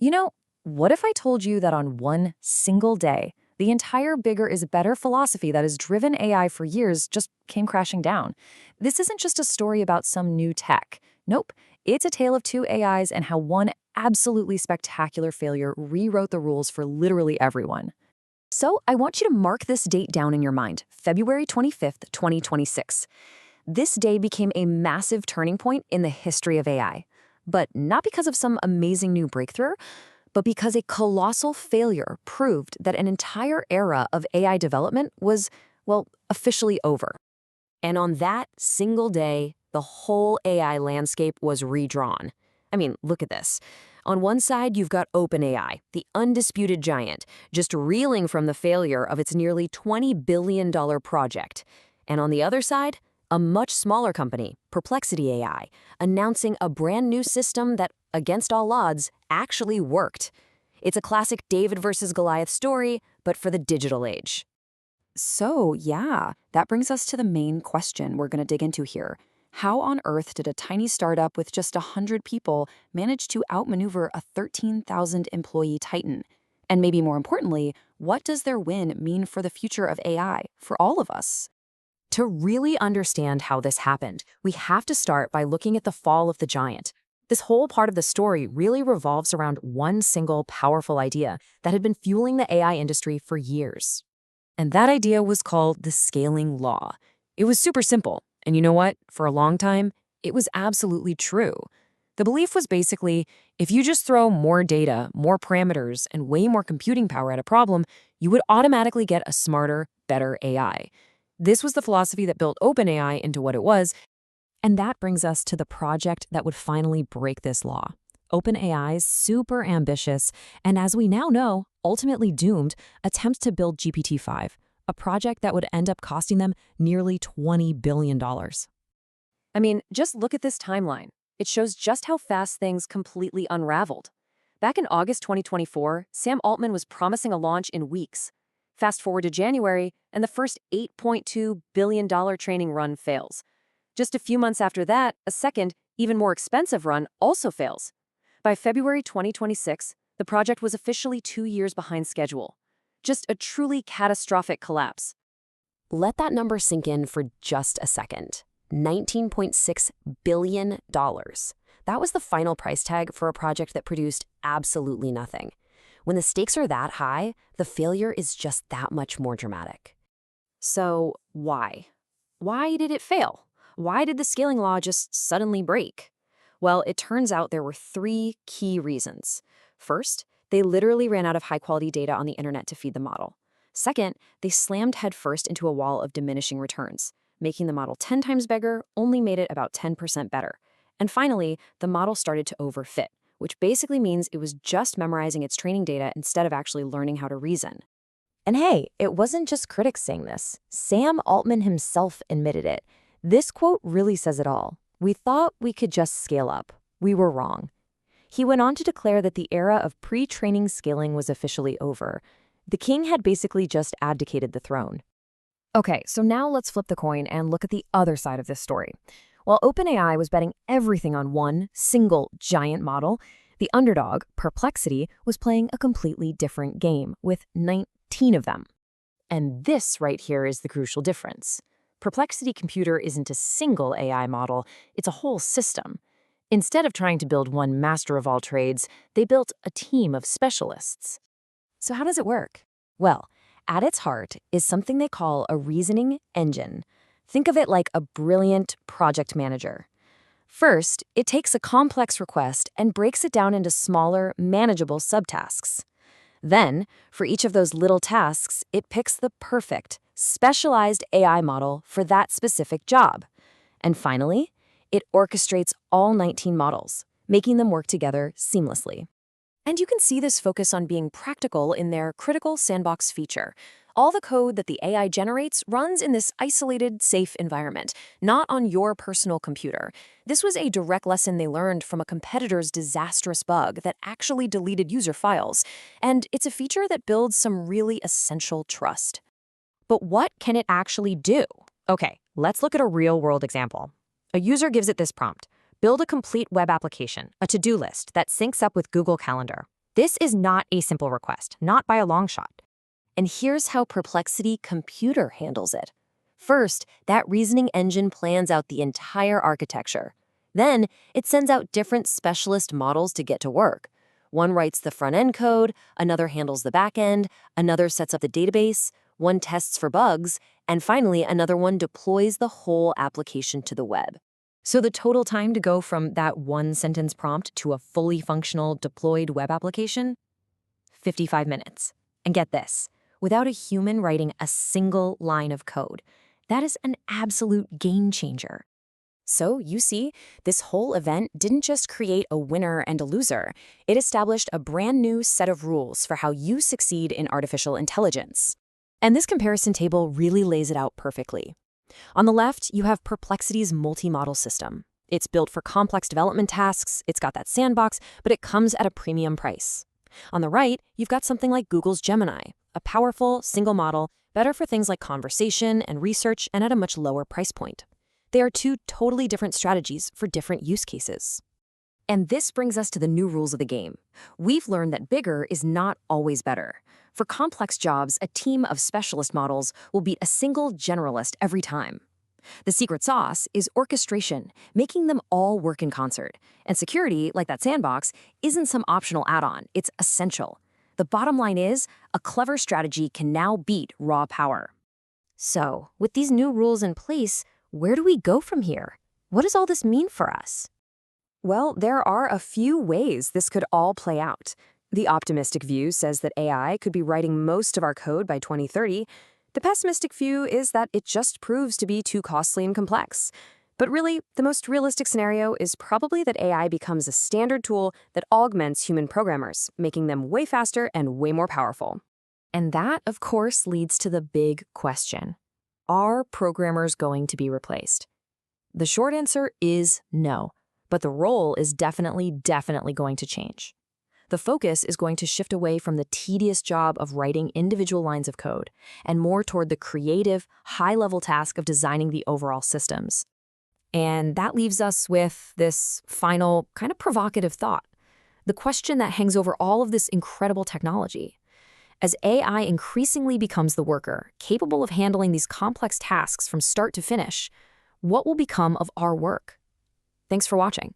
You know, what if I told you that on one single day, the entire bigger is better philosophy that has driven AI for years just came crashing down? This isn't just a story about some new tech. Nope, it's a tale of two AIs and how one absolutely spectacular failure rewrote the rules for literally everyone. So I want you to mark this date down in your mind, February 25th, 2026. This day became a massive turning point in the history of AI. But not because of some amazing new breakthrough, but because a colossal failure proved that an entire era of AI development was, well, officially over. And on that single day, the whole AI landscape was redrawn. I mean, look at this. On one side, you've got OpenAI, the undisputed giant, just reeling from the failure of its nearly $20 billion project. And on the other side, a much smaller company, Perplexity AI, announcing a brand new system that, against all odds, actually worked. It's a classic David versus Goliath story, but for the digital age. So, yeah, that brings us to the main question we're going to dig into here. How on earth did a tiny startup with just 100 people manage to outmaneuver a 13,000-employee titan? And maybe more importantly, what does their win mean for the future of AI, for all of us? To really understand how this happened, we have to start by looking at the fall of the giant. This whole part of the story really revolves around one single powerful idea that had been fueling the AI industry for years. And that idea was called the scaling law. It was super simple. And you know what? For a long time, it was absolutely true. The belief was basically, if you just throw more data, more parameters, and way more computing power at a problem, you would automatically get a smarter, better AI. This was the philosophy that built OpenAI into what it was, and that brings us to the project that would finally break this law. OpenAI's super ambitious, and as we now know, ultimately doomed, attempt to build GPT-5, a project that would end up costing them nearly $20 billion. I mean, just look at this timeline. It shows just how fast things completely unraveled. Back in August 2024, Sam Altman was promising a launch in weeks. Fast forward to January, and the first $8.2 billion training run fails. Just a few months after that, a second, even more expensive run also fails. By February 2026, the project was officially 2 years behind schedule. Just a truly catastrophic collapse. Let that number sink in for just a second. $19.6 billion. That was the final price tag for a project that produced absolutely nothing. When the stakes are that high, the failure is just that much more dramatic. So why? Why did it fail? Why did the scaling law just suddenly break? Well, it turns out there were 3 key reasons. First, they literally ran out of high-quality data on the internet to feed the model. Second, they slammed headfirst into a wall of diminishing returns. Making the model 10 times bigger only made it about 10% better. And finally, the model started to overfit, which basically means it was just memorizing its training data instead of actually learning how to reason. And hey, it wasn't just critics saying this. Sam Altman himself admitted it. This quote really says it all. "We thought we could just scale up. We were wrong." He went on to declare that the era of pre-training scaling was officially over. The king had basically just abdicated the throne. Okay, so now let's flip the coin and look at the other side of this story. While OpenAI was betting everything on one single giant model, the underdog, Perplexity, was playing a completely different game with 19 of them. And this right here is the crucial difference. Perplexity Computer isn't a single AI model, it's a whole system. Instead of trying to build one master of all trades, they built a team of specialists. So how does it work? Well, at its heart is something they call a reasoning engine. Think of it like a brilliant project manager. First, it takes a complex request and breaks it down into smaller, manageable subtasks. Then, for each of those little tasks, it picks the perfect, specialized AI model for that specific job. And finally, it orchestrates all 19 models, making them work together seamlessly. And you can see this focus on being practical in their critical sandbox feature. All the code that the AI generates runs in this isolated, safe environment, not on your personal computer. This was a direct lesson they learned from a competitor's disastrous bug that actually deleted user files. And it's a feature that builds some really essential trust. But what can it actually do? Okay, let's look at a real-world example. A user gives it this prompt: build a complete web application, a to-do list that syncs up with Google Calendar. This is not a simple request, not by a long shot. And here's how Perplexity Computer handles it. First, that reasoning engine plans out the entire architecture. Then, it sends out different specialist models to get to work. One writes the front-end code, another handles the back-end, another sets up the database, one tests for bugs, and finally, another one deploys the whole application to the web. So the total time to go from that one-sentence prompt to a fully functional deployed web application? 55 minutes. And get this, without a human writing a single line of code. That is an absolute game changer. So, you see, this whole event didn't just create a winner and a loser. It established a brand new set of rules for how you succeed in artificial intelligence. And this comparison table really lays it out perfectly. On the left, you have Perplexity's multi-model system. It's built for complex development tasks, it's got that sandbox, but it comes at a premium price. On the right, you've got something like Google's Gemini, a powerful, single model, better for things like conversation and research and at a much lower price point. They are two totally different strategies for different use cases. And this brings us to the new rules of the game. We've learned that bigger is not always better. For complex jobs, a team of specialist models will beat a single generalist every time. The secret sauce is orchestration, making them all work in concert. And security, like that sandbox, isn't some optional add-on, it's essential. The bottom line is, a clever strategy can now beat raw power. So, with these new rules in place, where do we go from here? What does all this mean for us? Well, there are a few ways this could all play out. The optimistic view says that AI could be writing most of our code by 2030. The pessimistic view is that it just proves to be too costly and complex. But really, the most realistic scenario is probably that AI becomes a standard tool that augments human programmers, making them way faster and way more powerful. And that, of course, leads to the big question. Are programmers going to be replaced? The short answer is no, but the role is definitely going to change. The focus is going to shift away from the tedious job of writing individual lines of code and more toward the creative, high-level task of designing the overall systems. And that leaves us with this final, kind of provocative thought. The question that hangs over all of this incredible technology. As AI increasingly becomes the worker, capable of handling these complex tasks from start to finish, what will become of our work? Thanks for watching.